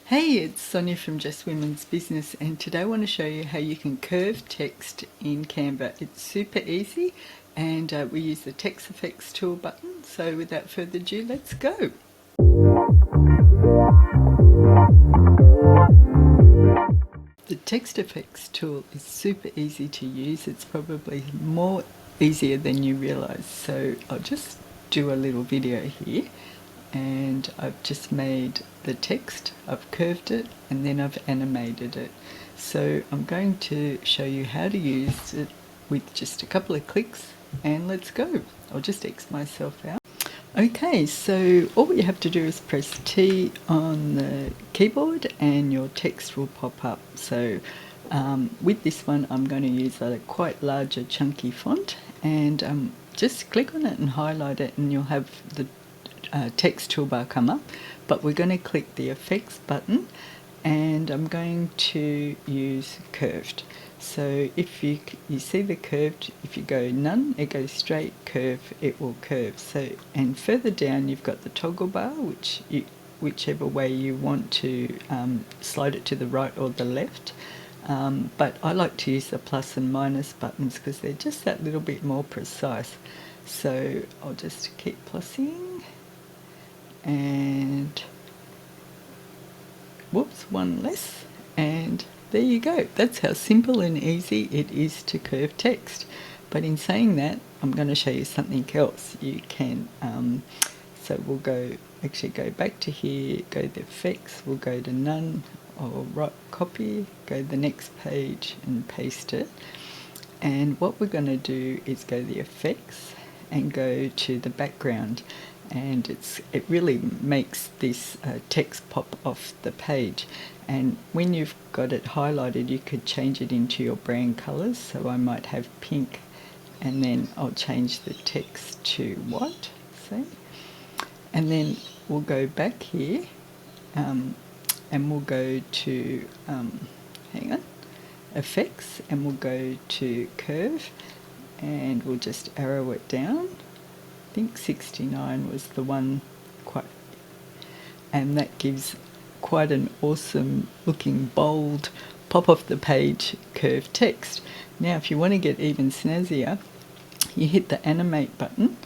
Hey, it's Sonia from Just Women's Business, and today I want to show you how you can curve text in Canva. It's super easy, and we use the text effects tool button. So without further ado, let's go. The text effects tool is super easy to use. It's probably more easier than you realize. So I'll just do a little video here. And I've just made the text, I've curved it, and then I've animated it. So I'm going to show you how to use it with just a couple of clicks, and let's go. I'll just X myself out. Okay, so all you have to do is press T on the keyboard and your text will pop up. So with this one I'm going to use a quite larger chunky font, and just click on it and highlight it, and you'll have the text toolbar come up. But we're going to click the effects button, and I'm going to use curved. So if you see the curved, if you go none, it goes straight, curve, it will curve. So, and further down you've got the toggle bar, whichever way you want to slide it to the right or the left. But I like to use the plus and minus buttons because they're just that little bit more precise. So I'll just keep plussing, and whoops, one less, and there you go. That's how simple and easy it is to curve text. But in saying that, I'm going to show you something else. You can so we'll go back to here, go to effects, we'll go to none, or right copy, go to the next page and paste it. And what we're going to do is go to the effects and go to the background, and it really makes this text pop off the page. And when you've got it highlighted, you could change it into your brand colours. So I might have pink, and then I'll change the text to white, see? And then we'll go back here, and we'll go to hang on, effects, and we'll go to curve, and we'll just arrow it down. I think 69 was the one, and that gives quite an awesome looking bold pop off the page curved text. Now if you want to get even snazzier, you hit the animate button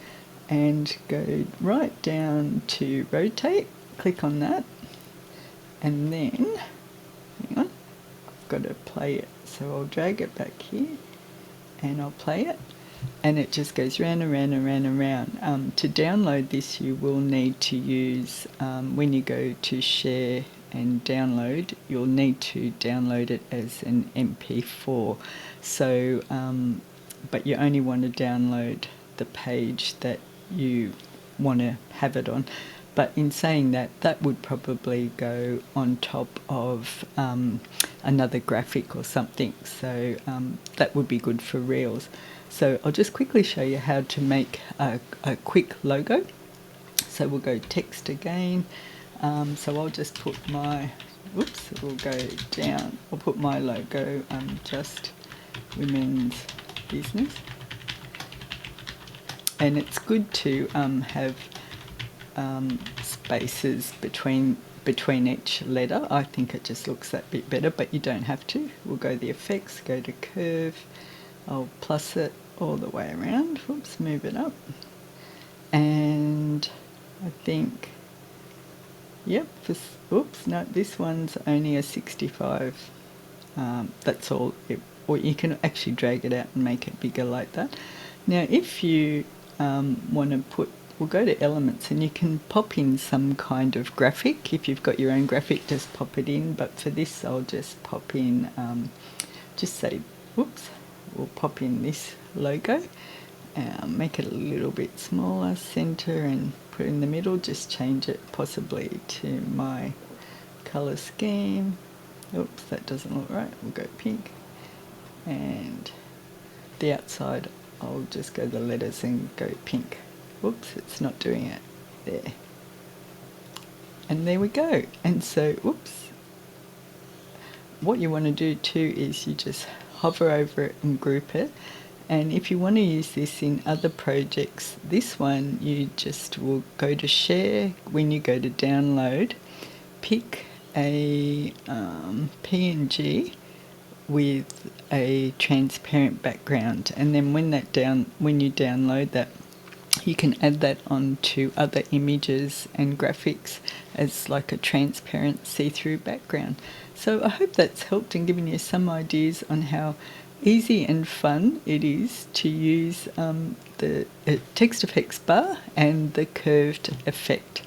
and go right down to rotate, click on that, and then hang on, I've got to play it, so I'll drag it back here and I'll play it, and it just goes round and round and round and round. To download this, you will need to use, when you go to share and download, you'll need to download it as an MP4. So, but you only want to download the page that you want to have it on. But in saying that, that would probably go on top of another graphic or something. So that would be good for Reels. So I'll just quickly show you how to make a quick logo. So we'll go text again. So I'll just put my, we'll go down. I'll put my logo, Just Women's Business. And it's good to have spaces between each letter. I think it just looks that bit better, but you don't have to. We'll go to the effects, go to curve, I'll plus it all the way around, move it up, and I think, yep, no, this one's only a 65, that's all, or you can actually drag it out and make it bigger like that. Now if you want to we'll go to elements, and you can pop in some kind of graphic. If you've got your own graphic, just pop it in, but for this I'll just pop in, just say, we'll pop in this logo, make it a little bit smaller, center, and put it in the middle. Just change it possibly to my color scheme. That doesn't look right. We'll go pink, and the outside I'll just go the letters and go pink. It's not doing it there. And there we go. And so, what you want to do too is you just hover over it and group it. And if you want to use this in other projects, this one you just will go to share. When you go to download, pick a PNG with a transparent background, and then when you download that, you can add that onto other images and graphics as like a transparent see-through background. So I hope that's helped and given you some ideas on how easy and fun it is to use the text effects bar and the curved effect.